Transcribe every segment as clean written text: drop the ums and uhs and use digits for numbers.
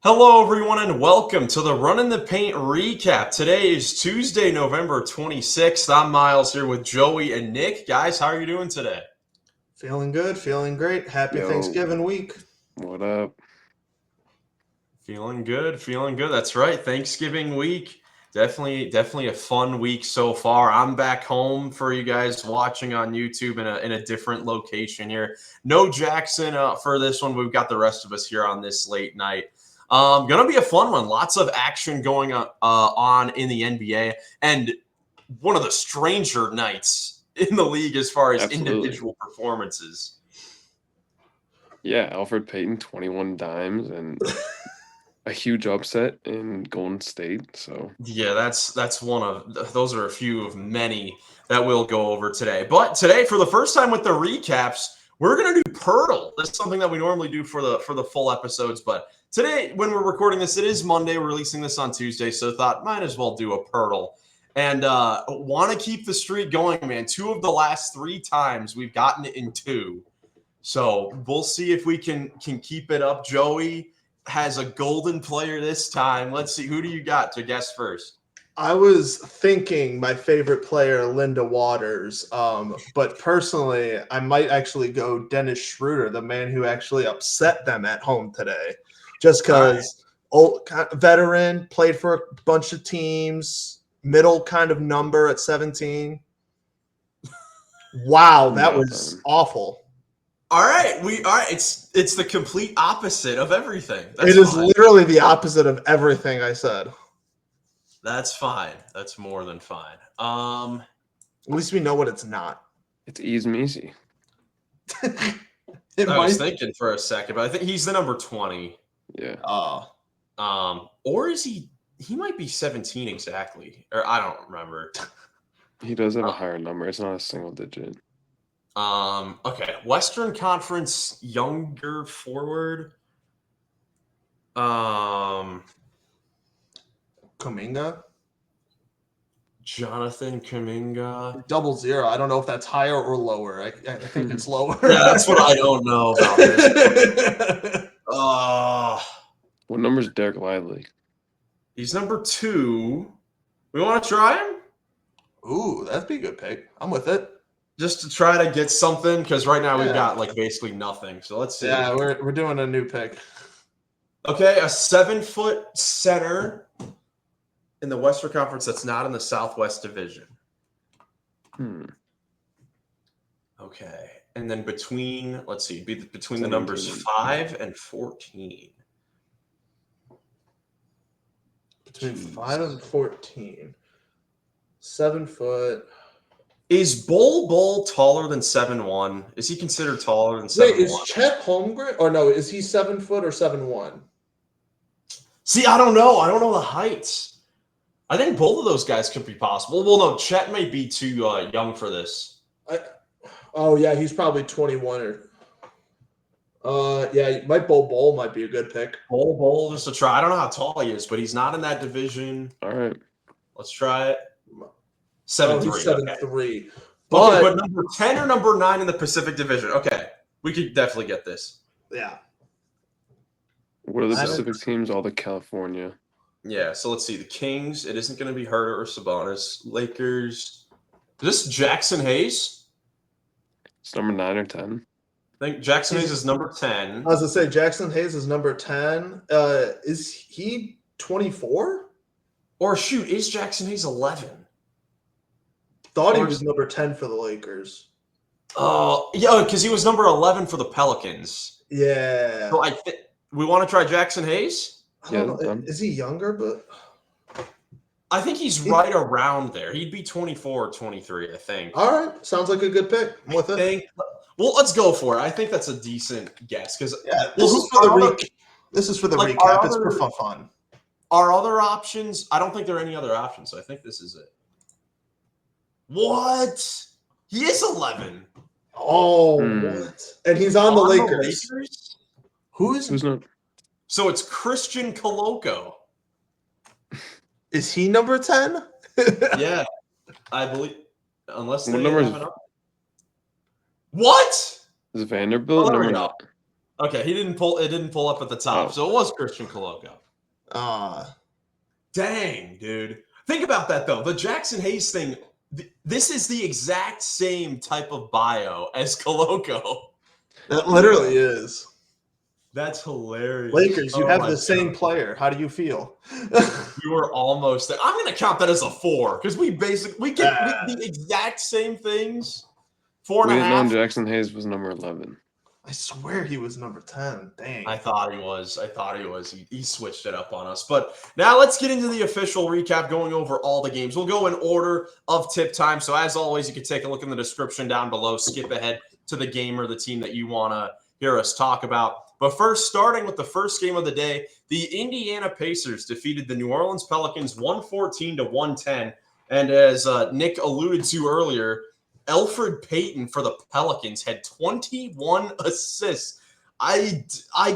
Hello, everyone, and welcome to the Run in the Paint recap. Today is Tuesday, November 26th. I'm Miles here with Joey and Nick. Guys, how are you doing today? Feeling good, feeling great. Happy Yo, Thanksgiving week. what up? Feeling good, feeling good. That's right. Thanksgiving week. Definitely a fun week so far. I'm back home for you guys watching on YouTube in a different location here. No Jackson for this one. We've got the rest of us here on this late night. Gonna be a fun one. Lots of action going on in the NBA, and one of the stranger nights in the league as far as Absolutely. individual performances. Yeah, Alfred Payton, 21 dimes, and a huge upset in Golden State. So Yeah, that's one of those are a few of many that we'll go over today. But today, for the first time with the recaps, we're gonna do Poeltl. This is something that we normally do for the full episodes, but today, when we're recording this, it is Monday. We're releasing this on Tuesday, so thought might as well do a Poeltl. And want to keep the streak going, man. 2 of the last 3 times we've gotten it in 2. So we'll see if we can keep it up. Joey has a golden player this time. Let's see. Who do you got to guess first? I was thinking my favorite player, Linda Waters, but personally, I might actually go Dennis Schroeder, the man who actually upset them at home today, just because old veteran, played for a bunch of teams, middle kind of number at 17. Wow, that was awful. All right, It's the complete opposite of everything. It is literally the opposite of everything I said. That's fine. That's more than fine. At least we know what it's not. it's easy. I was thinking for a second, but I think he's the number 20. Yeah. Or is he? He might be 17 exactly, or I don't remember. He does have a higher number. It's not a single digit. Okay. Western Conference younger forward. Kuminga? Jonathan Kuminga. 00. I don't know if that's higher or lower. I think it's lower. Yeah, that's what I don't know about this. What number is Derek Lively? He's number 2. We want to try him? Ooh, that'd be a good pick. I'm with it. Just to try to get something, because right now we've got like basically nothing. So let's see. Yeah, we're doing a new pick. Okay, a 7-foot center in the Western Conference that's not in the Southwest Division. Okay, and then between the numbers 5 and 14. Between 5 and 14. 7 foot. Is Bull taller than 7'1"? Is he considered taller than 7'1"? Wait, is Chet Holmgren? Or no, is he 7 foot or 7'1"? See, I don't know. I don't know the heights. I think both of those guys could be possible. Well, no, Chet may be too young for this. Yeah, he's probably 21 or. Yeah, Bull might be a good pick. Bull, just to try. I don't know how tall he is, but he's not in that division. All right. Let's try it. 7'3". He's 7'3". Okay, but number 10 or number 9 in the Pacific Division. Okay, we could definitely get this. Yeah. What are the Pacific teams? All the California. Yeah, so let's see. The Kings, it isn't going to be Herter or Sabonis. Lakers. Is this Jackson Hayes? It's number 9 or 10. I think Jackson Hayes is number 10. I was going to say Jackson Hayes is number 10. Is he 24? Or shoot, is Jackson Hayes 11? Thought he was number 10 for the Lakers. Oh, yeah, because he was number 11 for the Pelicans. Yeah. So we want to try Jackson Hayes? Yeah. Is he younger? But I think he's right around there. He'd be 24 or 23, I think. All right. Sounds like a good pick. I'm with it. Well, let's go for it. I think that's a decent guess. Because this is for the recap. It's for fun. Our other options, I don't think there are any other options. So I think this is it. What? He is 11. Oh, what? And he's on the Lakers. Who's not? So it's Christian Coloco. Is he number 10? Yeah, I believe. Unless what number is What? Vanderbilt number 9? Okay, he didn't pull. It didn't pull up at the top, so it was Christian Coloco. Dang, dude. Think about that though. The Jackson Hayes thing. This is the exact same type of bio as Coloco. That literally is. That's hilarious. Lakers, you have my the same God. player. How do you feel? You were almost there. I'm going to count that as a 4 because we get the exact same things. 4.5. We didn't know Jackson Hayes was number 11. I swear he was number 10. Dang. I thought he was. He switched it up on us. But now let's get into the official recap, going over all the games. We'll go in order of tip time. So as always, you can take a look in the description down below. Skip ahead to the game or the team that you want to hear us talk about. But first, starting with the first game of the day, the Indiana Pacers defeated the New Orleans Pelicans 114-110. And as Nick alluded to earlier, Elfrid Payton for the Pelicans had 21 assists. I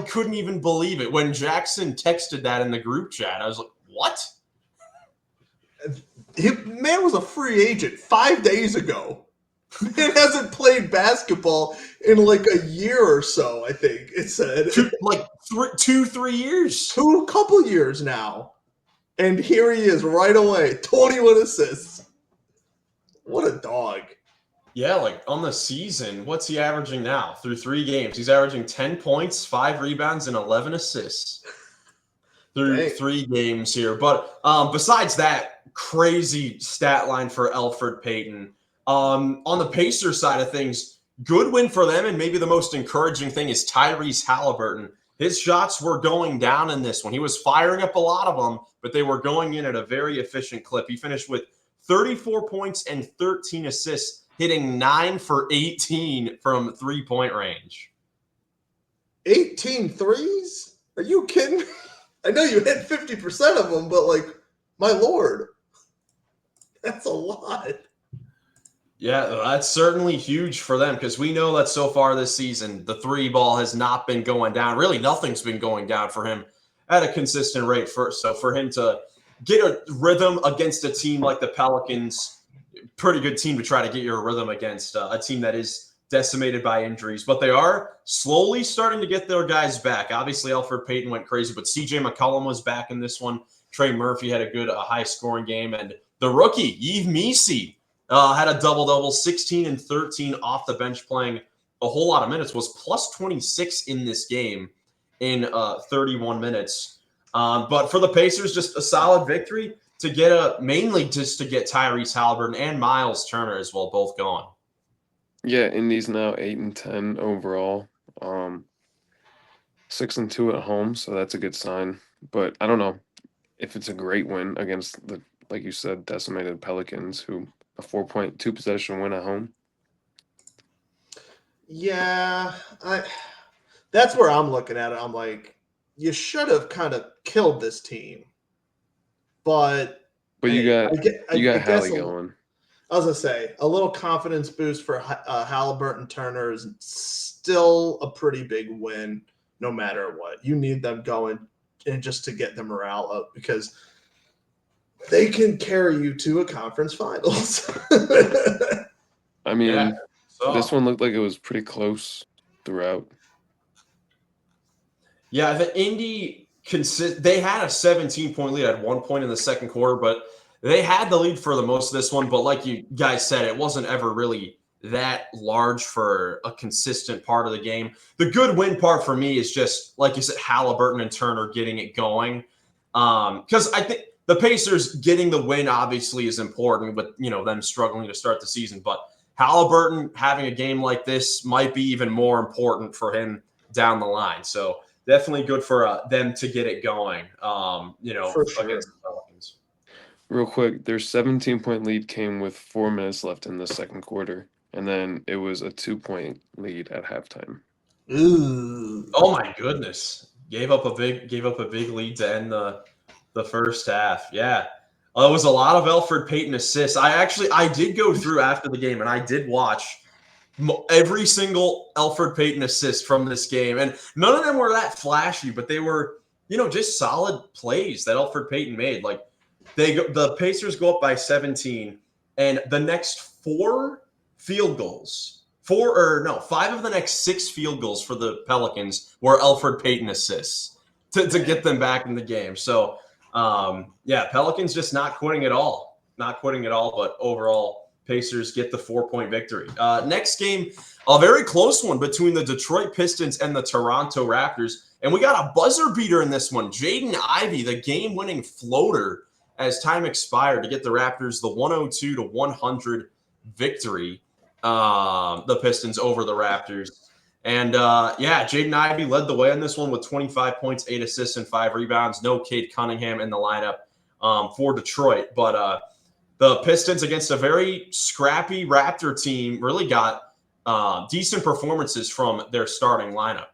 couldn't even believe it. When Jackson texted that in the group chat, I was like, what? Man was a free agent 5 days ago. Man hasn't played basketball in like a year or so, I think it said. 3 years. A couple years now. And here he is right away. 21 assists. What a dog. Yeah, like on the season, what's he averaging now? Through 3 games, he's averaging 10 points, 5 rebounds, and 11 assists through 3 games here. But besides that crazy stat line for Elfrid Payton, on the Pacers side of things, good win for them, and maybe the most encouraging thing is Tyrese Halliburton. His shots were going down in this one. He was firing up a lot of them, but they were going in at a very efficient clip. He finished with 34 points and 13 assists, hitting 9 for 18 from 3-point range. 18 threes? Are you kidding me? I know you hit 50% of them, but like, my Lord, that's a lot. Yeah, that's certainly huge for them because we know that so far this season, the 3 ball has not been going down. Really, nothing's been going down for him at a consistent rate. So for him to get a rhythm against a team like the Pelicans, pretty good team to try to get your rhythm against a team that is decimated by injuries. But they are slowly starting to get their guys back. Obviously, Elfrid Payton went crazy, but CJ McCollum was back in this one. Trey Murphy had a good high-scoring game. And the rookie, Yves Missi, had a double-double, 16 and 13 off the bench, playing a whole lot of minutes, was plus 26 in this game in 31 minutes. But for the Pacers, just a solid victory to get mainly just to get Tyrese Halliburton and Miles Turner as well, both going. Yeah, Indy's now 8-10 overall, 6-2 at home, so that's a good sign. But I don't know if it's a great win against the, like you said, decimated Pelicans, who a 4.2 possession win at home. Yeah, that's where I'm looking at it. I'm like, you should have kind of killed this team, but you got Hallie going. I was gonna say a little confidence boost for Halliburton. Turner is still a pretty big win, no matter what. You need them going, and just to get the morale up because they can carry you to a conference finals. I mean, this one looked like it was pretty close throughout. Yeah, the Indy they had a 17-point lead at one point in the second quarter, but they had the lead for the most of this one. But like you guys said, it wasn't ever really that large for a consistent part of the game. The good win part for me is just, like you said, Halliburton and Turner getting it going. Because I think the Pacers getting the win obviously is important, but them struggling to start the season. But Halliburton having a game like this might be even more important for him down the line. So definitely good for them to get it going. For sure. Against the Pelicans. Real quick, their 17-point lead came with 4 minutes left in the second quarter, and then it was a 2-point lead at halftime. Ooh. Oh my goodness! Gave up a big lead to end the first half. Yeah, it was a lot of Elfrid Payton assists. I did go through after the game and I did watch every single Elfrid Payton assist from this game, and none of them were that flashy, but they were just solid plays that Elfrid Payton made. Like the Pacers go up by 17, and the next 4 field goals 5 of the next 6 field goals for the Pelicans were Elfrid Payton assists to get them back in the game. So, Pelicans just not quitting at all. But overall, Pacers get the 4-point victory. Next game, a very close one between the Detroit Pistons and the Toronto Raptors. And we got a buzzer beater in this one. Jaden Ivey, the game-winning floater as time expired to get the Raptors the 102-100 victory. The Pistons over the Raptors. And, Jaden Ivey led the way on this one with 25 points, 8 assists, and 5 rebounds. No Cade Cunningham in the lineup for Detroit. But the Pistons against a very scrappy Raptor team really got decent performances from their starting lineup.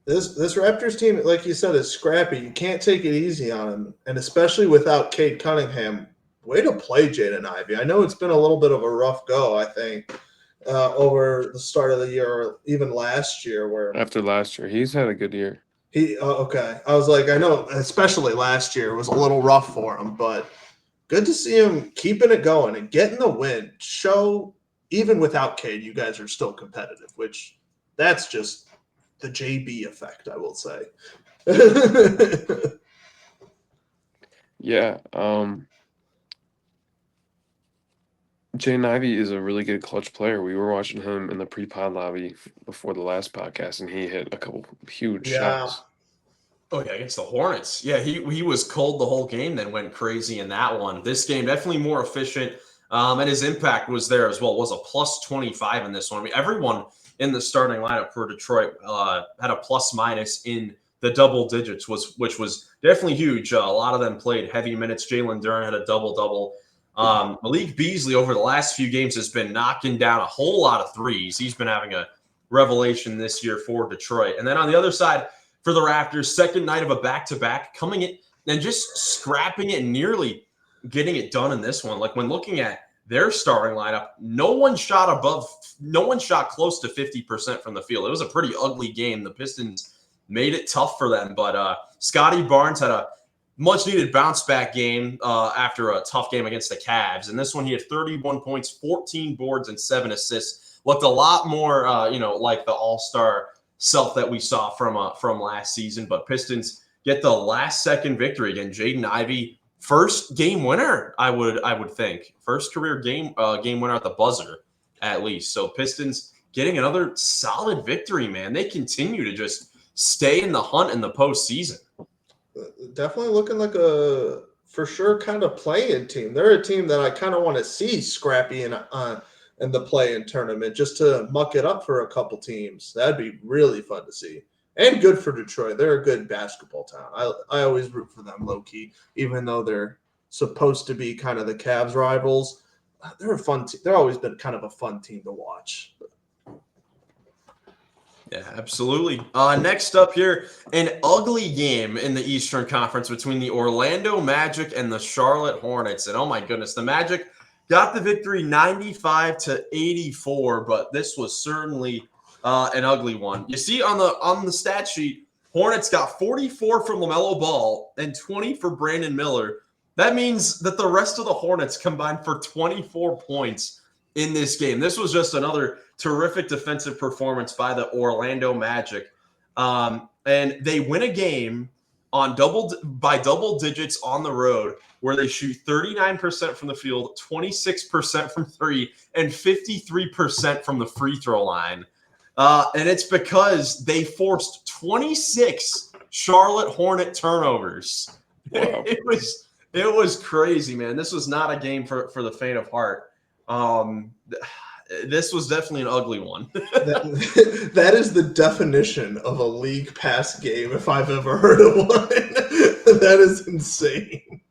This Raptors team, like you said, is scrappy. You can't take it easy on them, and especially without Cade Cunningham. Way to play, Jaden Ivey. I know it's been a little bit of a rough go, I think, over the start of the year, or even last year. Where After last year, he's had a good year. Okay. I was like, I know, especially last year was a little rough for him, but good to see him keeping it going and getting the win. Show, even without Cade, you guys are still competitive, which that's just the JB effect, I will say. Yeah. Jaden Ivey is a really good clutch player. We were watching him in the pre-pod lobby before the last podcast, and he hit a couple huge shots. Oh, yeah, against the Hornets. Yeah, he was cold the whole game, then went crazy in that one. This game, definitely more efficient, and his impact was there as well. It was a plus 25 in this one. I mean, everyone in the starting lineup for Detroit had a plus-minus in the double digits, which was definitely huge. A lot of them played heavy minutes. Jalen Duren had a double-double. Malik Beasley over the last few games has been knocking down a whole lot of threes. He's been having a revelation this year for Detroit. And then on the other side, for the Raptors, second night of a back-to-back, coming in and just scrapping it and nearly getting it done in this one. Like when looking at their starting lineup, no one shot close to 50% from the field. It was a pretty ugly game. The Pistons made it tough for them, but Scotty Barnes had a much-needed bounce-back game after a tough game against the Cavs. And this one, he had 31 points, 14 boards, and 7 assists. Looked a lot more, like the all-star self that we saw from last season. But Pistons get the last-second victory again. Jaden Ivey, first game winner, I would think. First career game winner at the buzzer, at least. So Pistons getting another solid victory, man. They continue to just stay in the hunt in the postseason. Definitely looking like a, for sure, kind of play-in team. They're a team that I kind of want to see scrappy in the play-in tournament just to muck it up for a couple teams. That'd be really fun to see. And good for Detroit. They're a good basketball town. I always root for them low-key, even though they're supposed to be kind of the Cavs rivals. They're a fun team. They're always been kind of a fun team to watch. Yeah, absolutely. Next up here, an ugly game in the Eastern Conference between the Orlando Magic and the Charlotte Hornets. And oh my goodness, the Magic got the victory 95-84, but this was certainly an ugly one. You see on the stat sheet, Hornets got 44 from LaMelo Ball and 20 for Brandon Miller. That means that the rest of the Hornets combined for 24 points in this game. This was just another terrific defensive performance by the Orlando Magic. And they win a game by double digits on the road where they shoot 39% from the field, 26% from three, and 53% from the free throw line. And it's because they forced 26 Charlotte Hornet turnovers. Wow. It was crazy, man. This was not a game for the faint of heart. This was definitely an ugly one. that is the definition of a league pass game if I've ever heard of one. That is insane.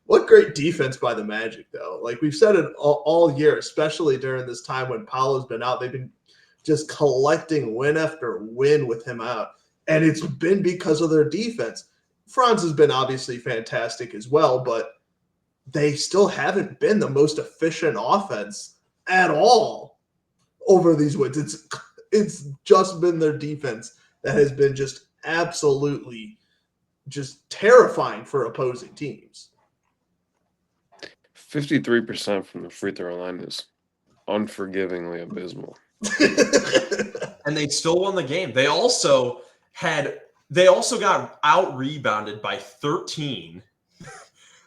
What great defense by the Magic, though. Like we've said it all year, especially during this time when Paolo's been out. They've been just collecting win after win with him out. And it's been because of their defense. Franz has been obviously fantastic as well, but they still haven't been the most efficient offense at all over these wins. It's just been their defense that has been just absolutely just terrifying for opposing teams. 53% from the free throw line is unforgivingly abysmal. And they still won the game. They also got out-rebounded by 13.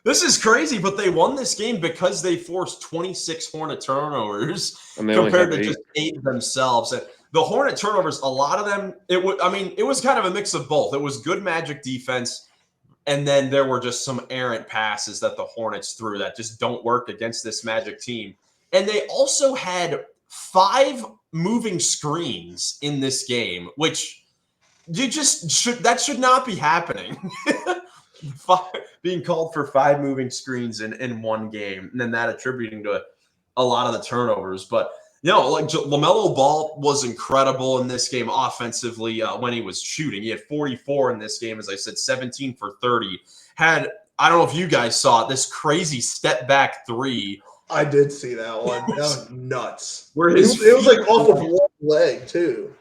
This is crazy, but they won this game because they forced 26 Hornet turnovers compared to just 8 themselves. And the Hornet turnovers, a lot of them, it was kind of a mix of both. It was good Magic defense, and then there were just some errant passes that the Hornets threw that just don't work against this Magic team. And they also had 5 moving screens in this game, which that should not be happening. Being called for 5 moving screens in one game, and then that attributing to a lot of the turnovers. But like LaMelo Ball was incredible in this game offensively when he was shooting. He had 44 in this game, as I said, 17 for 30. I don't know if you guys saw it, this crazy step back 3. I did see that one. That was nuts. It was like off of one leg too.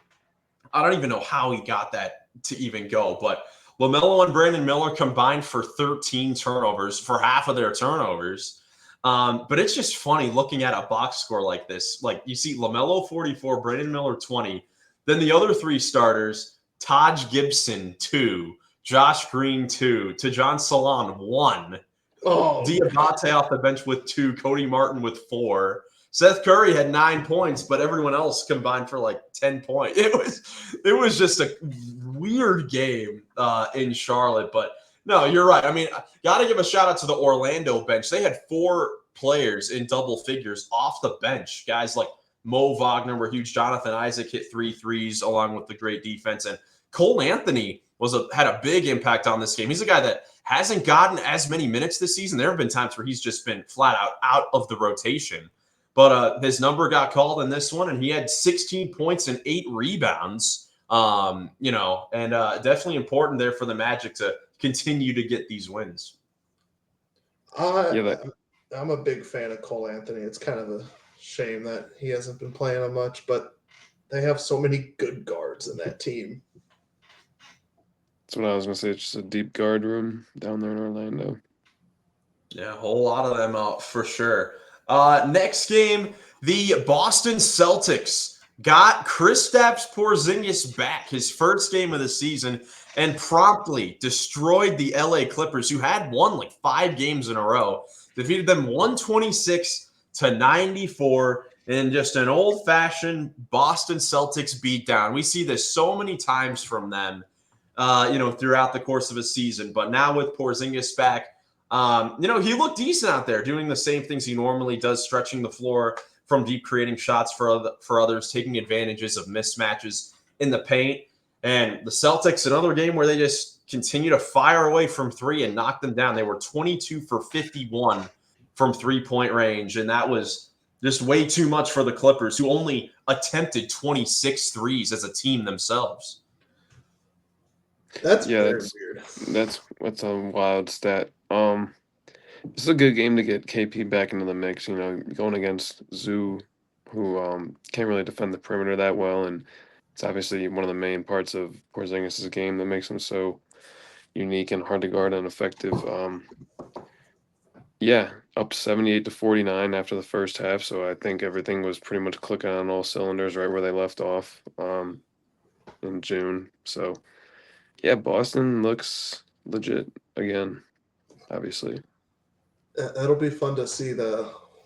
I don't even know how he got that to even go, but LaMelo and Brandon Miller combined for 13 turnovers, for half of their turnovers. But it's just funny looking at a box score like this. Like you see LaMelo 44, Brandon Miller 20. Then the other 3 starters, Taj Gibson 2, Josh Green 2, Tejan Salon 1. Diabate off the bench with 2, Cody Martin with 4. Seth Curry had 9 points, but everyone else combined for like 10 points. It was just a weird game in Charlotte, but no, you're right. I mean, got to give a shout out to the Orlando bench. They had 4 players in double figures off the bench. Guys like Mo Wagner were huge. Jonathan Isaac hit 3 threes along with the great defense, and Cole Anthony had a big impact on this game. He's a guy that hasn't gotten as many minutes this season. There have been times where he's just been flat out of the rotation. But his number got called in this one, and he had 16 points and 8 rebounds. And definitely important there for the Magic to continue to get these wins. I'm a big fan of Cole Anthony. It's kind of a shame that he hasn't been playing on much, but they have so many good guards in that team. That's what I was going to say. It's just a deep guard room down there in Orlando. Yeah, a whole lot of them out for sure. Next game, the Boston Celtics got Kristaps Porzingis back, his first game of the season, and promptly destroyed the LA Clippers, who had won like 5 games in a row. Defeated them 126-94 in just an old-fashioned Boston Celtics beatdown. We see this so many times from them, throughout the course of a season. But now with Porzingis back, he looked decent out there, doing the same things he normally does, stretching the floor from deep, creating shots for others, taking advantages of mismatches in the paint. And the Celtics, another game where they just continue to fire away from 3 and knock them down. They were 22 for 51 from 3-point range, and that was just way too much for the Clippers, who only attempted 26 threes as a team themselves. That's weird. That's a wild stat. This is a good game to get KP back into the mix. Going against Zoo, who can't really defend the perimeter that well, and it's obviously one of the main parts of Porzingis' game that makes him so unique and hard to guard and effective. Up 78-49 after the first half, so I think everything was pretty much clicking on all cylinders right where they left off in June. So, Boston looks legit again, obviously. It'll be fun to see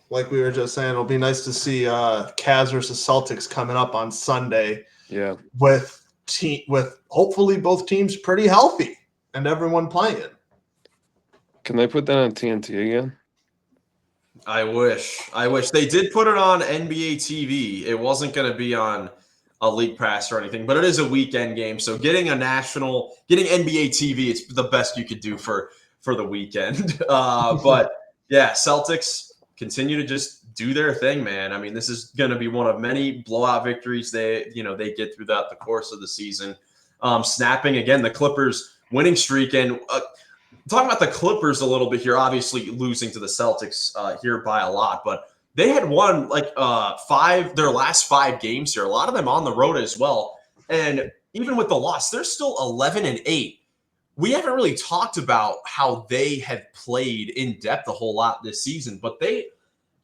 like we were just saying, it'll be nice to see Cavs versus Celtics coming up on Sunday. Yeah. With hopefully both teams pretty healthy and everyone playing. Can they put that on TNT again? I wish. They did put it on NBA TV. It wasn't going to be on a league pass or anything, but it is a weekend game. So getting NBA TV, it's the best you could do for the weekend. But yeah, Celtics continue to just do their thing, man. I mean, this is going to be one of many blowout victories they get throughout the course of the season. Snapping again the Clippers winning streak, and talking about the Clippers a little bit here, obviously losing to the Celtics here by a lot, but they had won their last 5 games here, a lot of them on the road as well. And even with the loss, they're still 11-8. We haven't really talked about how they have played in depth a whole lot this season, but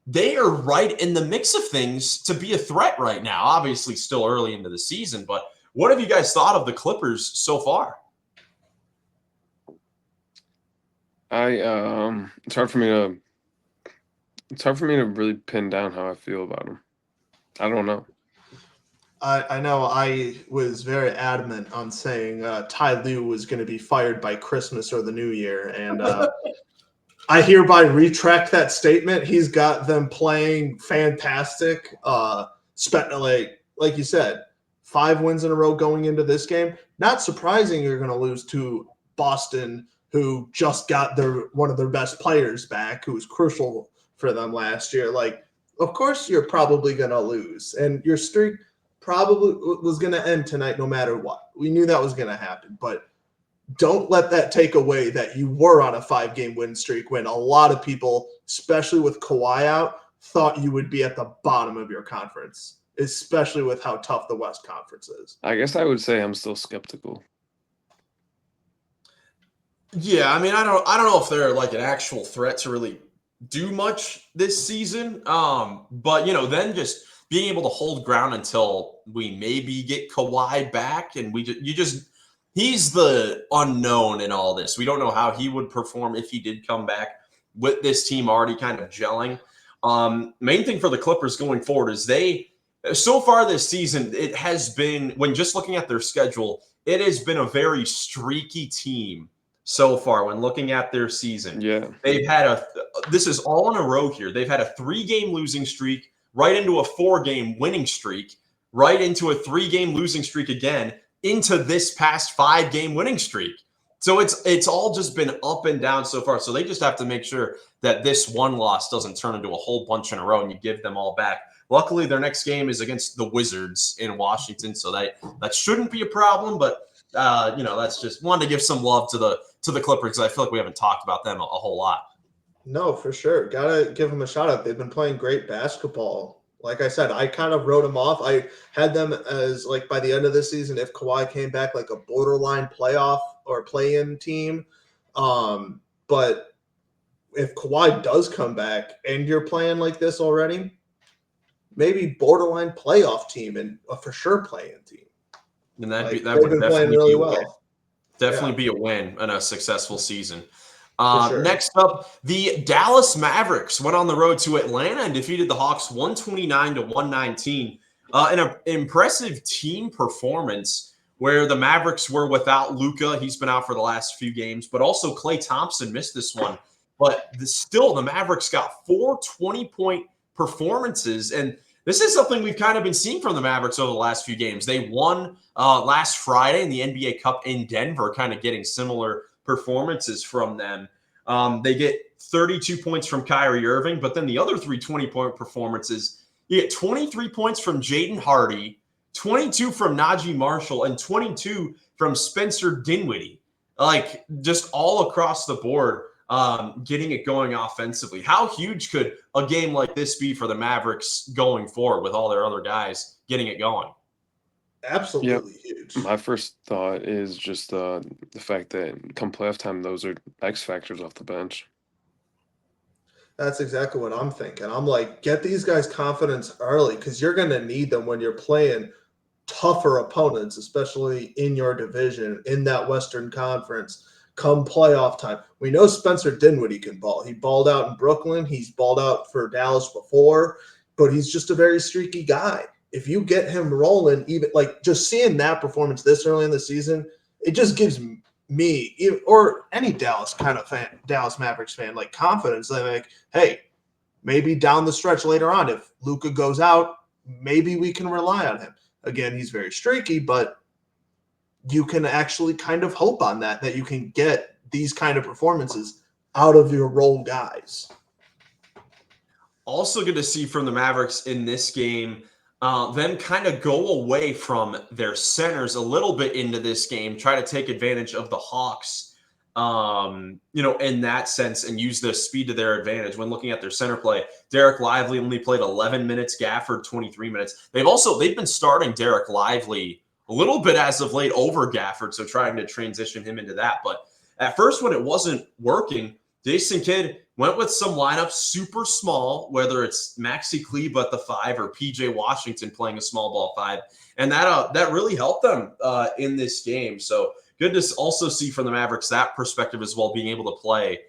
they are right in the mix of things to be a threat right now. Obviously, still early into the season, but what have you guys thought of the Clippers so far? It's hard for me to really pin down how I feel about them. I don't know. I know I was very adamant on saying Ty Lue was going to be fired by Christmas or the New Year, and I hereby retract that statement. He's got them playing fantastic. Like you said, 5 wins in a row going into this game. Not surprising you're going to lose to Boston, who just got one of their best players back, who was crucial for them last year. Like, of course you're probably going to lose, and your streak probably was going to end tonight no matter what. We knew that was going to happen, but don't let that take away that you were on a 5-game win streak when a lot of people, especially with Kawhi out, thought you would be at the bottom of your conference, especially with how tough the West Conference is. I guess I would say I'm still skeptical. Yeah, I mean, I don't know if they're like an actual threat to really do much this season. But then just being able to hold ground until we maybe get Kawhi back, and he's the unknown in all this. We don't know how he would perform if he did come back with this team already kind of gelling. Main thing for the Clippers going forward is so far this season, it has been, when just looking at their schedule, it has been a very streaky team so far when looking at their season. Yeah. They've had this is all in a row here. They've had a 3-game losing streak, right into a 4-game winning streak, right into a 3-game losing streak again, into this past 5-game winning streak. So it's all just been up and down so far. So they just have to make sure that this one loss doesn't turn into a whole bunch in a row and you give them all back. Luckily, their next game is against the Wizards in Washington, so that shouldn't be a problem. But that's just wanted to give some love to the Clippers, because I feel like we haven't talked about them a whole lot. No, for sure. Gotta give them a shout out. They've been playing great basketball. Like I said, I kind of wrote them off. I had them as, like, by the end of this season, if Kawhi came back, like a borderline playoff or play-in team. But if Kawhi does come back and you're playing like this already, maybe borderline playoff team and a for sure play-in team. And that would definitely really be well. Definitely be a win and a successful season. Sure. Next up, the Dallas Mavericks went on the road to Atlanta and defeated the Hawks 129-119. An impressive team performance where the Mavericks were without Luka. He's been out for the last few games, but also Klay Thompson missed this one. But still, the Mavericks got 4 20-point performances, and this is something we've kind of been seeing from the Mavericks over the last few games. They won last Friday in the NBA Cup in Denver, kind of getting similar performances from them. They get 32 points from Kyrie Irving, but then the other 3 20-point performances, you get 23 points from Jaden Hardy, 22 from Najee Marshall, and 22 from Spencer Dinwiddie. Like, just all across the board, getting it going offensively. How huge could a game like this be for the Mavericks going forward with all their other guys getting it going? Absolutely huge. My first thought is just the fact that come playoff time, those are X factors off the bench. That's exactly what I'm thinking. I'm like, get these guys confidence early, because you're going to need them when you're playing tougher opponents, especially in your division, in that Western Conference, come playoff time. We know Spencer Dinwiddie can ball. He balled out in Brooklyn. He's balled out for Dallas before, but he's just a very streaky guy. If you get him rolling, even like just seeing that performance this early in the season, it just gives me or any Dallas Mavericks fan, like confidence that, like, hey, maybe down the stretch later on, if Luka goes out, maybe we can rely on him. Again, he's very streaky, but you can actually kind of hope on that you can get these kind of performances out of your role guys. Also good to see from the Mavericks in this game, them kind of go away from their centers a little bit into this game, try to take advantage of the Hawks, in that sense, and use the speed to their advantage. When looking at their center play, Derek Lively only played 11 minutes, Gafford 23 minutes. They've been starting Derek Lively a little bit as of late over Gafford, so trying to transition him into that. But at first, when it wasn't working, Jason Kidd went with some lineups super small, whether it's Maxi Kleber at the 5 or PJ Washington playing a small ball 5. And that really helped them in this game. So good to also see from the Mavericks that perspective as well, being able to play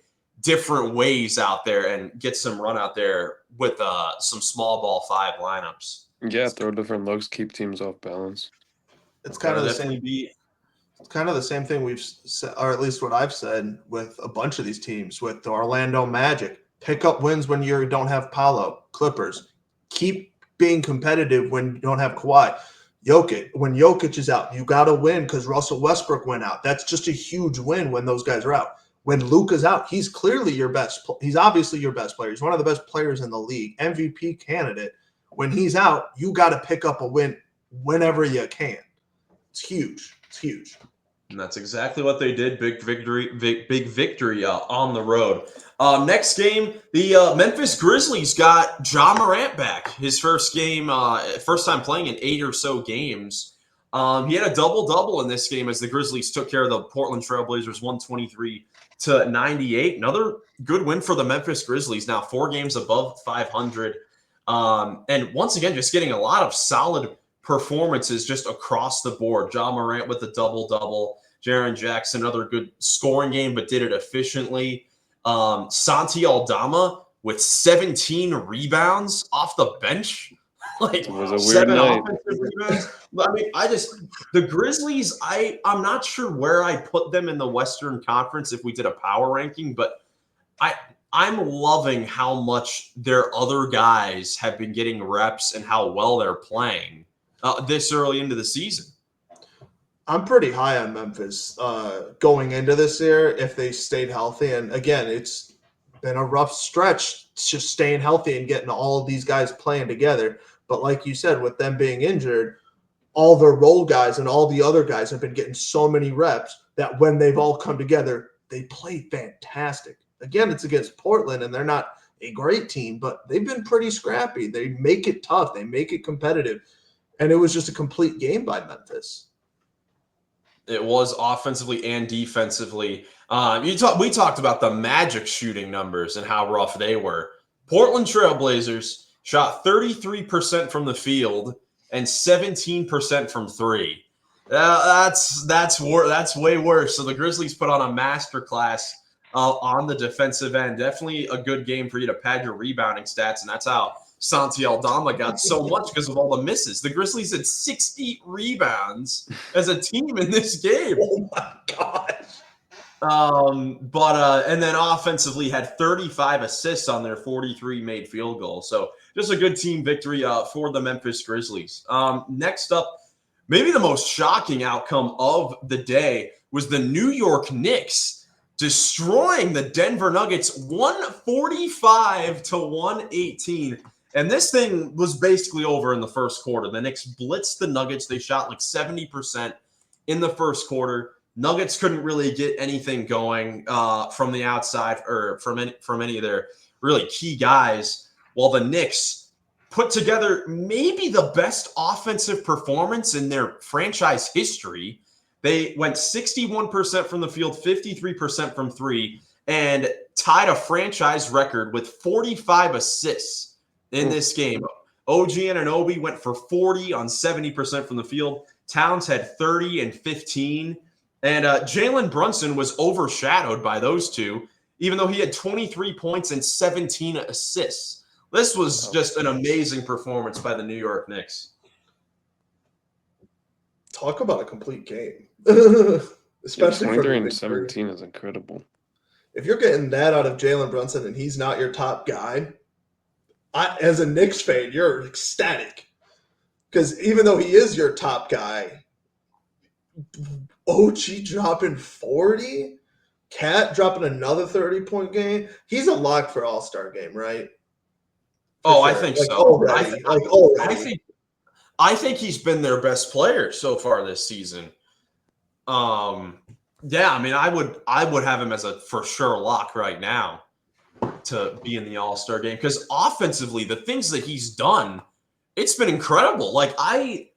different ways out there and get some run out there with some small ball 5 lineups. Yeah, throw different looks, keep teams off balance. It's kind of the same. It's kind of the same thing we've said, or at least what I've said with a bunch of these teams. With the Orlando Magic, pick up wins when you don't have Paolo. Clippers, keep being competitive when you don't have Kawhi. Jokic, when Jokic is out, you got to win because Russell Westbrook went out. That's just a huge win when those guys are out. When Luka's out, he's clearly your best. He's obviously your best player. He's one of the best players in the league, MVP candidate. When he's out, you got to pick up a win whenever you can. It's huge. It's huge. And that's exactly what they did. Big victory on the road. Next game, the Memphis Grizzlies got Ja Morant back. His first game, first time playing in 8 or so games. He had a double-double in this game as the Grizzlies took care of the Portland Trailblazers 123-98. Another good win for the Memphis Grizzlies. Now 4 games above 500. And once again, just getting a lot of solid performances just across the board. Ja Morant with a double-double. Jaren Jackson, another good scoring game, but did it efficiently. Santi Aldama with 17 rebounds off the bench. Like, it was a weird 7 night. offensive rebounds. I mean, the Grizzlies, I'm not sure where I put them in the Western Conference if we did a power ranking, but I'm loving how much their other guys have been getting reps and how well they're playing this early into the season. I'm pretty high on Memphis going into this year if they stayed healthy. And again, it's been a rough stretch just staying healthy and getting all of these guys playing together. But like you said, with them being injured, all their role guys and all the other guys have been getting so many reps that when they've all come together, they play fantastic. Again, it's against Portland, and they're not a great team, but they've been pretty scrappy. They make it tough. They make it competitive. And it was just a complete game by Memphis. It was offensively and defensively. We talked about the Magic shooting numbers and how rough they were. Portland Trailblazers shot 33% from the field and 17% from 3. That's way worse. So the Grizzlies put on a masterclass on the defensive end. Definitely a good game for you to pad your rebounding stats, and that's how Santi Aldama got so much because of all the misses. The Grizzlies had 60 rebounds as a team in this game. Oh my gosh. And then offensively had 35 assists on their 43 made field goals. So just a good team victory for the Memphis Grizzlies. Next up, maybe the most shocking outcome of the day was the New York Knicks destroying the Denver Nuggets 145-118. And this thing was basically over in the first quarter. The Knicks blitzed the Nuggets. They shot like 70% in the first quarter. Nuggets couldn't really get anything going from the outside or from any of their really key guys, while the Knicks put together maybe the best offensive performance in their franchise history. They went 61% from the field, 53% from 3, and tied a franchise record with 45 assists in this game. OG Anunoby went for 40 on 70% from the field. Towns had 30 and 15. And Jalen Brunson was overshadowed by those two, even though he had 23 points and 17 assists. This was just an amazing performance by the New York Knicks. Talk about a complete game. Especially 23 and 17 is incredible. If you're getting that out of Jalen Brunson and he's not your top guy, as a Knicks fan, you're ecstatic. Because even though he is your top guy, OG dropping 40, Cat dropping another 30-point game. He's a lock for All-Star game, right? I think so. I think he's been their best player so far this season. Yeah, I mean, I would have him as a for sure lock right now to be in the All-Star game, because offensively, the things that he's done, it's been incredible. Like I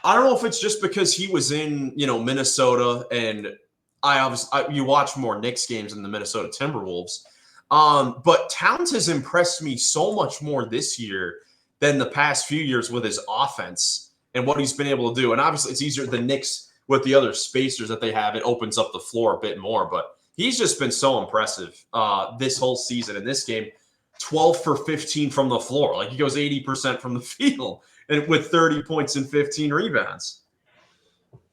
don't know if it's just because he was in, Minnesota and you watch more Knicks games than the Minnesota Timberwolves. But Towns has impressed me so much more this year than the past few years with his offense and what he's been able to do. And obviously it's easier than Knicks with the other spacers that they have. It opens up the floor a bit more, but he's just been so impressive this whole season. In this game, 12 for 15 from the floor. Like he goes 80% from the field and with 30 points and 15 rebounds.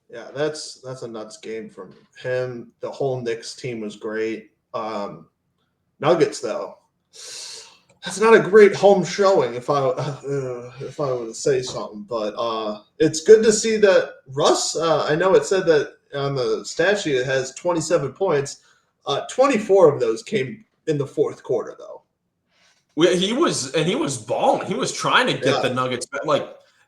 Yeah, that's a nuts game from him. The whole Knicks team was great. Nuggets, though, that's not a great home showing if I were to say something. But it's good to see that Russ. I know it said that on the stat sheet it has 27 points. 24 of those came in the fourth quarter, though. He was balling. He was trying to get the Nuggets back.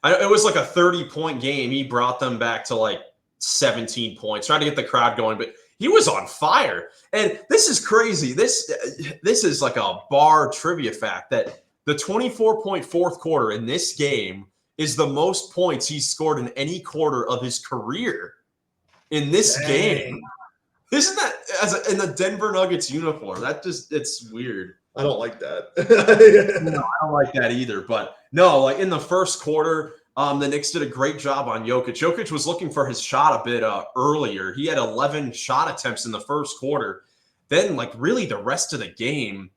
It was like a 30-point game. He brought them back to like 17 points, trying to get the crowd going, but he was on fire. And this is crazy. This is like a bar trivia fact that the 24-point fourth quarter in this game is the most points he's scored in any quarter of his career in this game. Isn't that in the Denver Nuggets uniform? It's weird. I don't like that. No, I don't like that either. But no, like in the first quarter, the Knicks did a great job on Jokic. Jokic was looking for his shot a bit earlier. He had 11 shot attempts in the first quarter. Then, like, really the rest of the game,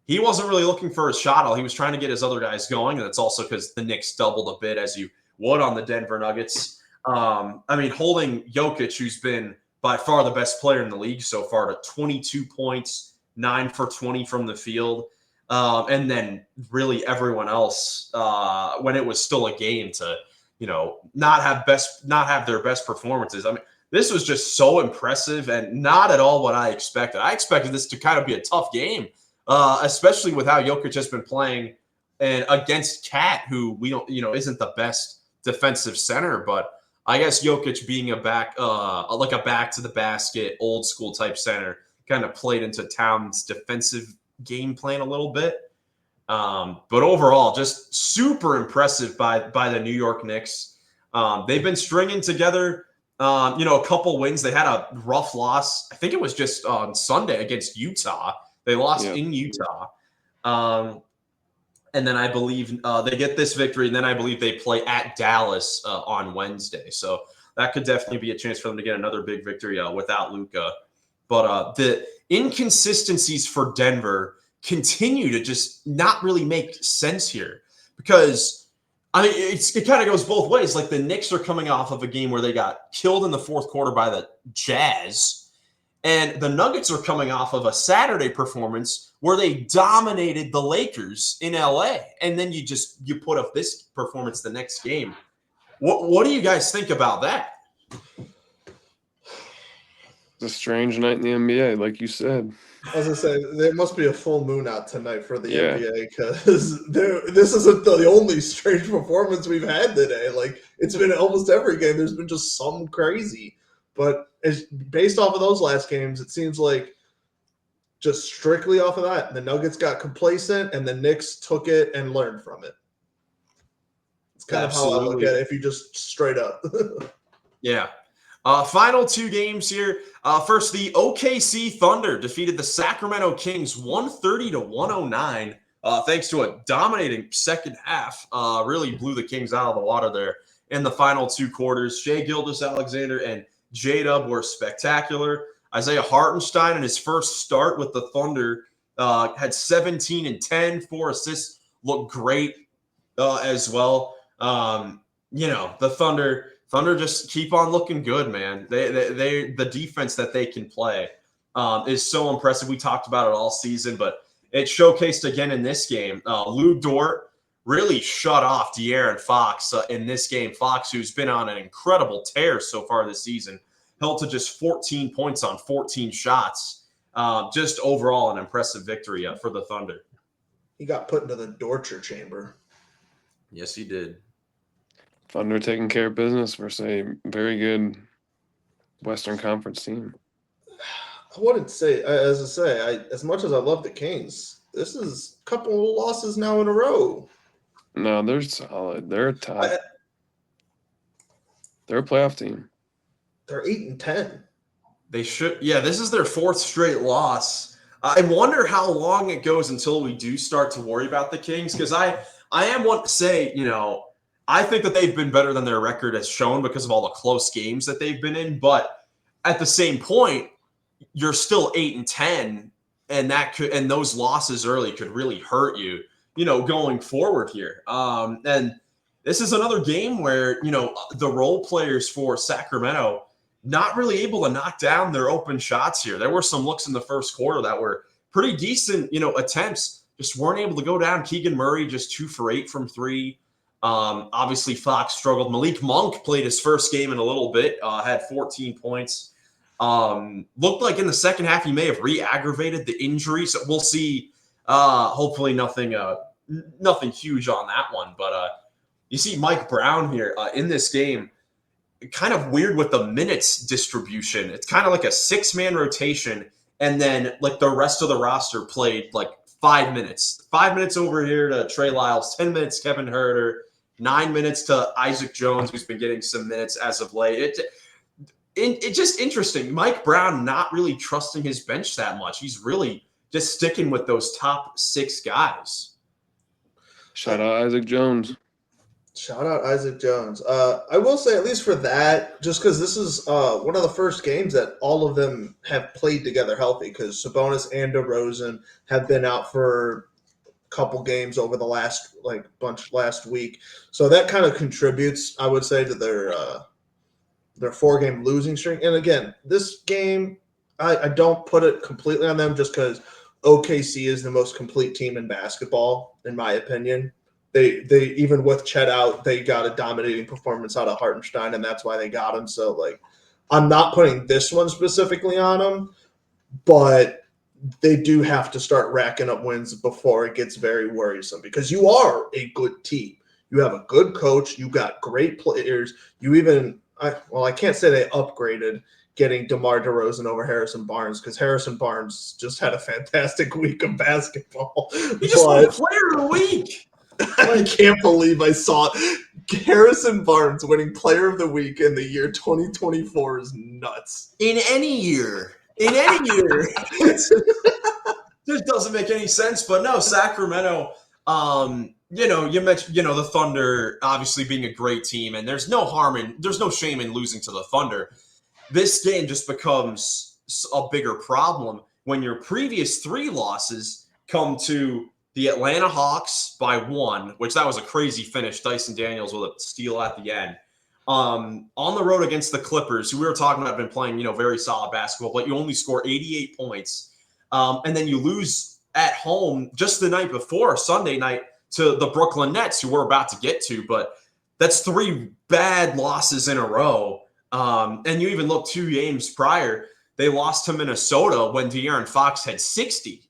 he wasn't really looking for his shot. He was trying to get his other guys going, and that's also because the Knicks doubled a bit, as you would on the Denver Nuggets. Holding Jokic, who's been by far the best player in the league so far, to 22 points, 9 for 20 from the field. And then really everyone else, when it was still a game, to not have their best performances. I mean, this was just so impressive and not at all what I expected. I expected this to kind of be a tough game, especially with how Jokic has been playing and against Cat, who isn't the best defensive center, but I guess Jokic being a back to the basket, old school type center, kind of played into Towns' defensive game plan a little bit. But overall, just super impressive by the New York Knicks. They've been stringing together, a couple wins. They had a rough loss. I think it was just on Sunday against Utah. They lost in Utah. And then I believe they get this victory, and then I believe they play at Dallas on Wednesday. So that could definitely be a chance for them to get another big victory without Luka. But the inconsistencies for Denver continue to just not really make sense here, because it kind of goes both ways. Like the Knicks are coming off of a game where they got killed in the fourth quarter by the Jazz, and the Nuggets are coming off of a Saturday performance where they dominated the Lakers in LA. And then you put up this performance the next game. What do you guys think about that? It's a strange night in the NBA, like you said. As I say, there must be a full moon out tonight for the NBA, because this isn't the only strange performance we've had today. Like, it's been almost every game. There's been just some crazy. But based off of those last games, it seems like just strictly off of that, the Nuggets got complacent and the Knicks took it and learned from it. It's kind of how I look at it if you just straight up. Yeah. Final two games here. First, the OKC Thunder defeated the Sacramento Kings 130-109. Thanks to a dominating second half. Really blew the Kings out of the water there in the final two quarters. Shai Gilgeous-Alexander and J-Dub were spectacular. Isaiah Hartenstein in his first start with the Thunder had 17 and 10, 4 assists, looked great as well. The Thunder just keep on looking good, man. They the defense that they can play is so impressive. We talked about it all season, but it showcased again in this game. Lou Dort really shut off De'Aaron Fox in this game. Fox, who's been on an incredible tear so far this season, held to just 14 points on 14 shots. Just overall an impressive victory for the Thunder. He got put into the torture chamber. Yes, he did. Thunder taking care of business versus a very good Western Conference team. I wouldn't say, as much as I love the Kings, this is a couple of losses now in a row. No, they're solid. They're a they're a playoff team. They're 8 and 10. They should. Yeah, this is their 4th straight loss. I wonder how long it goes until we do start to worry about the Kings, because I am one to say, I think that they've been better than their record has shown because of all the close games that they've been in. But at the same point, you're still 8-10, and those losses early could really hurt you, going forward here. And this is another game where, the role players for Sacramento not really able to knock down their open shots here. There were some looks in the first quarter that were pretty decent, attempts, just weren't able to go down. Keegan Murray just 2 for 8 from 3. Obviously, Fox struggled. Malik Monk played his first game in a little bit, had 14 points. Looked like in the second half he may have re-aggravated the injury, so we'll see. Hopefully nothing huge on that one. But you see Mike Brown here in this game, kind of weird with the minutes distribution. It's kind of like a 6-man rotation, and then like the rest of the roster played like 5 minutes. 5 minutes over here to Trey Lyles, 10 minutes Kevin Huerter, 9 minutes to Isaac Jones, who's been getting some minutes as of late. It's just interesting. Mike Brown not really trusting his bench that much. He's really just sticking with those top 6 guys. Shout out Isaac Jones. Shout out Isaac Jones. I will say, at least for that, just because this is one of the first games that all of them have played together healthy, because Sabonis and DeRozan have been out for a couple games over the last week. So that kind of contributes, I would say, to their 4-game losing streak. And again, this game, I don't put it completely on them, just because OKC is the most complete team in basketball, in my opinion. They even with Chet out, they got a dominating performance out of Hartenstein, and that's why they got him. So, I'm not putting this one specifically on them, but they do have to start racking up wins before it gets very worrisome, because you are a good team. You have a good coach. You got great players. You even I can't say they upgraded getting DeMar DeRozan over Harrison Barnes, because Harrison Barnes just had a fantastic week of basketball. He just won Player of the Week. I can't believe I saw Harrison Barnes winning Player of the Week in the year 2024 is nuts. In any year. It just doesn't make any sense. But no, Sacramento, you mentioned, the Thunder obviously being a great team, and there's no shame in losing to the Thunder. This game just becomes a bigger problem when your previous 3 losses come to the Atlanta Hawks by 1, which that was a crazy finish. Dyson Daniels with a steal at the end. On the road against the Clippers, who we were talking about have been playing, very solid basketball, but you only score 88 points. And then you lose at home just the night before, Sunday night, to the Brooklyn Nets, who we're about to get to. But that's 3 bad losses in a row. And you even look 2 games prior, they lost to Minnesota when De'Aaron Fox had 60.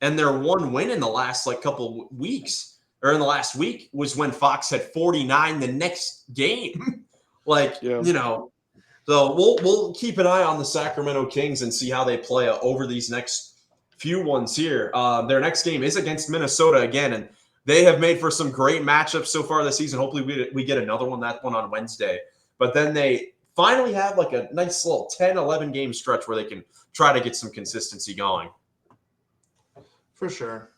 And their one win in the last couple weeks, or in the last week, was when Fox had 49 the next game. So we'll keep an eye on the Sacramento Kings and see how they play over these next few ones here. Their next game is against Minnesota again, and they have made for some great matchups so far this season. Hopefully we get another one, that one on Wednesday. But then they finally have a nice little 10, 11 game stretch where they can try to get some consistency going. For sure.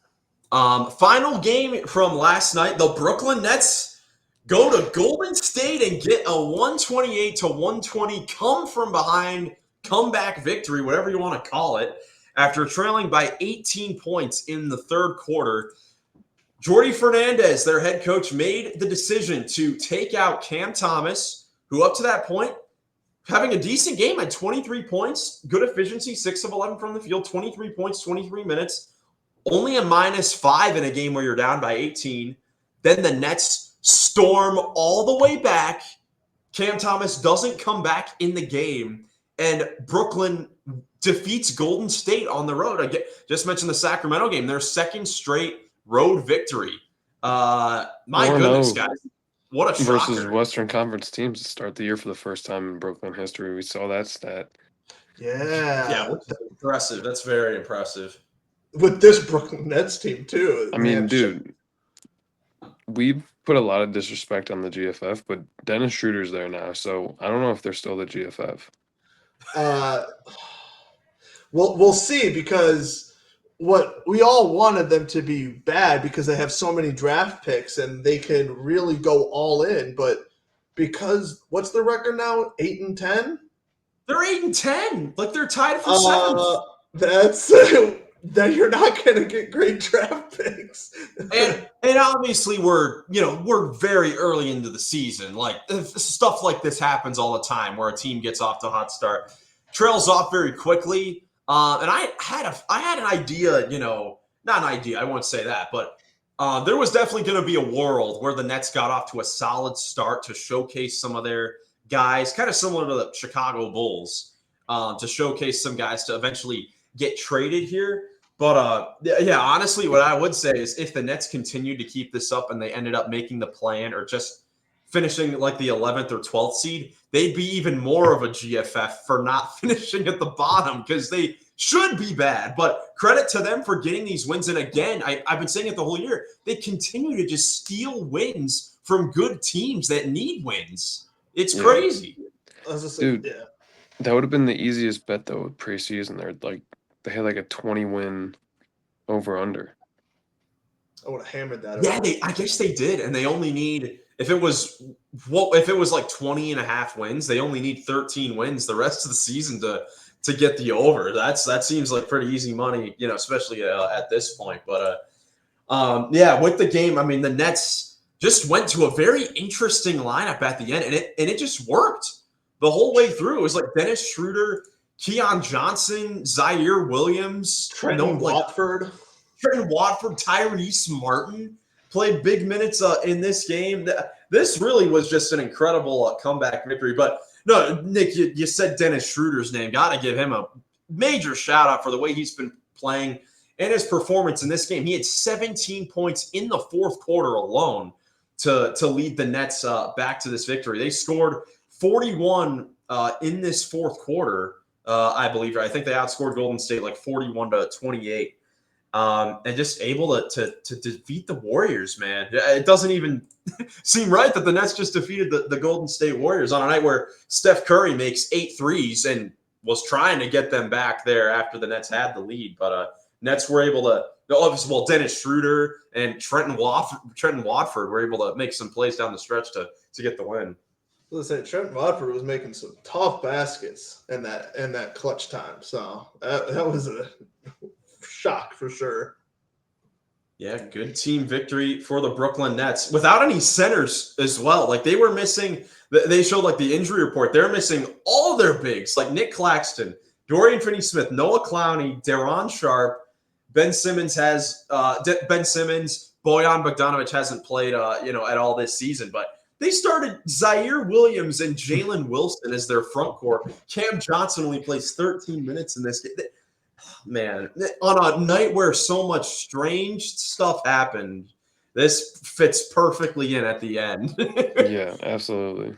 Final game from last night, the Brooklyn Nets go to Golden State and get a 128-120 come from behind comeback victory, whatever you want to call it, after trailing by 18 points in the third quarter. Jordi Fernandez, their head coach, made the decision to take out Cam Thomas, who up to that point, having a decent game, had 23 points, good efficiency, 6 of 11 from the field, 23 points, 23 minutes. Only a -5 in a game where you're down by 18. Then the Nets storm all the way back. Cam Thomas doesn't come back in the game. And Brooklyn defeats Golden State on the road. I just mentioned the Sacramento game, their second straight road victory. My goodness, guys. What a shocker. Versus Western Conference teams to start the year for the first time in Brooklyn history. We saw that stat. Yeah. That's impressive. That's very impressive. With this Brooklyn Nets team, too. I mean, dude, we put a lot of disrespect on the GFF, but Dennis Schroeder's there now, so I don't know if they're still the GFF. Uh, we'll see, because what we all wanted them to be bad because they have so many draft picks and they can really go all in. But because what's the record now? 8-10. They're 8-10. Like they're tied for seventh. That's that you're not going to get great draft picks. And obviously we're very early into the season. Like stuff like this happens all the time where a team gets off to a hot start, trails off very quickly. And I had an idea, not an idea, I won't say that, but there was definitely going to be a world where the Nets got off to a solid start to showcase some of their guys, kind of similar to the Chicago Bulls, to showcase some guys to eventually get traded here. But yeah, honestly, what I would say is if the Nets continued to keep this up and they ended up making the play-in or just finishing like the 11th or 12th seed, they'd be even more of a GFF for not finishing at the bottom, because they should be bad. But credit to them for getting these wins. And again, I've been saying it the whole year, they continue to just steal wins from good teams that need wins. It's crazy. Dude, that would have been the easiest bet though with preseason. They had like a 20-win over/under. I would have hammered that. Yeah, I guess they did, and they only need, if it was like 20 and a half wins, they only need 13 wins the rest of the season to get the over. That seems like pretty easy money, especially at this point. But yeah, with the game, I mean, the Nets just went to a very interesting lineup at the end, and it just worked the whole way through. It was like Dennis Schroeder, Keon Johnson, Zaire Williams, Trenton Watford, Tyrese Martin played big minutes in this game. This really was just an incredible comeback victory. But no, Nick, you said Dennis Schroeder's name. Got to give him a major shout out for the way he's been playing and his performance in this game. He had 17 points in the fourth quarter alone to lead the Nets back to this victory. They scored 41 in this fourth quarter. I believe. I think they outscored Golden State like 41-28, and just able to defeat the Warriors, man. It doesn't even seem right that the Nets just defeated the Golden State Warriors on a night where Steph Curry makes 8 threes and was trying to get them back there after the Nets had the lead. But Nets were able to, well, Dennis Schroeder and Trenton Watford were able to make some plays down the stretch to get the win. Listen, Trenton Watford was making some tough baskets in that clutch time. So that was a shock for sure. Yeah, good team victory for the Brooklyn Nets without any centers as well. Like they were missing, they showed like the injury report. They're missing all their bigs, like Nick Claxton, Dorian Finney-Smith, Noah Clowney, Daron Sharp, Ben Simmons, Bojan Bogdanovic hasn't played, at all this season, but they started Zaire Williams and Jalen Wilson as their front court. Cam Johnson only plays 13 minutes in this game. Man, on a night where so much strange stuff happened, this fits perfectly in at the end. Yeah, absolutely.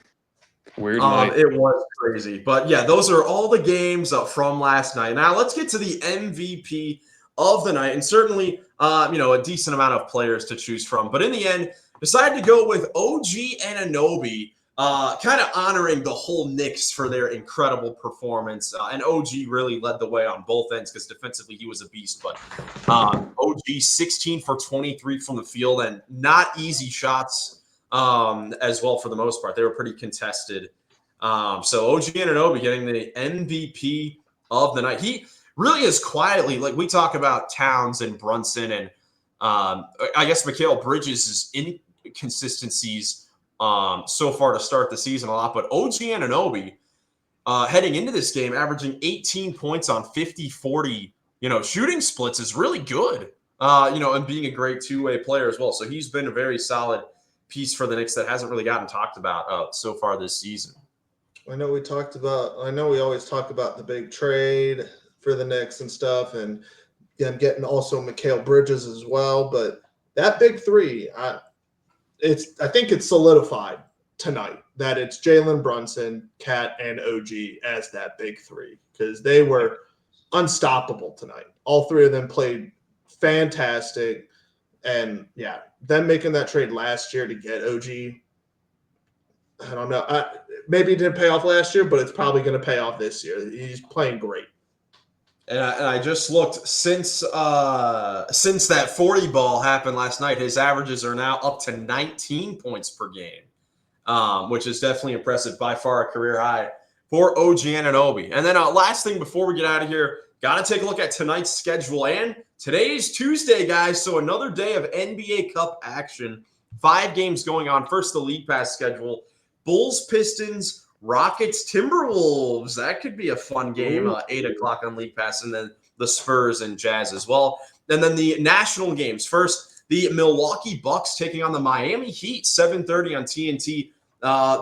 Weird night. It was crazy. But yeah, those are all the games from last night. Now let's get to the MVP of the night. And certainly, a decent amount of players to choose from. But in the end, decided to go with OG Anunoby, kind of honoring the whole Knicks for their incredible performance. And OG really led the way on both ends because defensively he was a beast. But OG 16 for 23 from the field, and not easy shots as well for the most part. They were pretty contested. So OG Anunoby getting the MVP of the night. He really is quietly, like we talk about Towns and Brunson and I guess Mikal Bridges' inconsistencies so far to start the season a lot, but OG Anunoby heading into this game, averaging 18 points on 50-40, shooting splits is really good, and being a great two-way player as well. So he's been a very solid piece for the Knicks that hasn't really gotten talked about so far this season. I know we always talk about the big trade for the Knicks and stuff, and them getting also Mikal Bridges as well. But that big three, I think it's solidified tonight that it's Jalen Brunson, Cat, and OG as that big three, because they were unstoppable tonight. All three of them played fantastic. And yeah, them making that trade last year to get OG, I don't know. Maybe it didn't pay off last year, but it's probably going to pay off this year. He's playing great. And I just looked since that 40 ball happened last night, his averages are now up to 19 points per game, which is definitely impressive, by far a career high for OG Anunoby. And then last thing before we get out of here, got to take a look at tonight's schedule. And today's Tuesday, guys, so another day of NBA Cup action. 5 games going on. First, the League Pass schedule. Bulls, Pistons, Rockets, Timberwolves. That could be a fun game. 8 o'clock on League Pass. And then the Spurs and Jazz as well. And then the national games. First, the Milwaukee Bucks taking on the Miami Heat, 7:30 on TNT.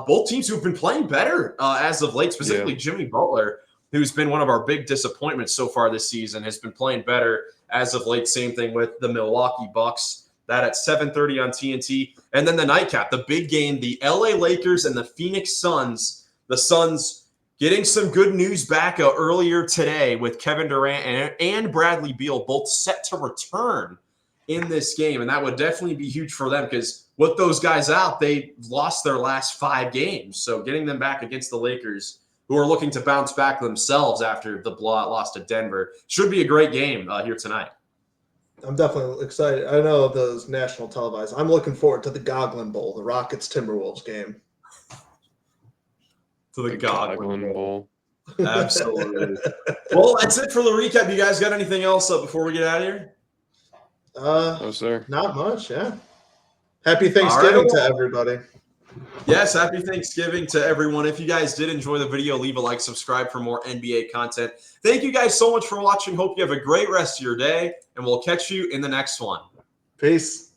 Both teams who've been playing better as of late, specifically Jimmy Butler, who's been one of our big disappointments so far this season, has been playing better as of late. Same thing with the Milwaukee Bucks. That at 7:30 on TNT. And then the nightcap, the big game, the LA Lakers and the Phoenix Suns. The Suns getting some good news back earlier today with Kevin Durant and Bradley Beal both set to return in this game. And that would definitely be huge for them because with those guys out, they lost their last 5 games. So getting them back against the Lakers, who are looking to bounce back themselves after the blowout loss to Denver, should be a great game here tonight. I'm definitely excited. I know those national televised. I'm looking forward to the Goglin Bowl, the Rockets-Timberwolves game. To the Goglin Bowl. Absolutely. Well, that's it for the recap. You guys got anything else before we get out of here? No, sir. Not much, yeah. Happy Thanksgiving to everybody. Yes, happy Thanksgiving to everyone. If you guys did enjoy the video, leave a like, subscribe for more NBA content. Thank you guys so much for watching. Hope you have a great rest of your day, and we'll catch you in the next one. Peace.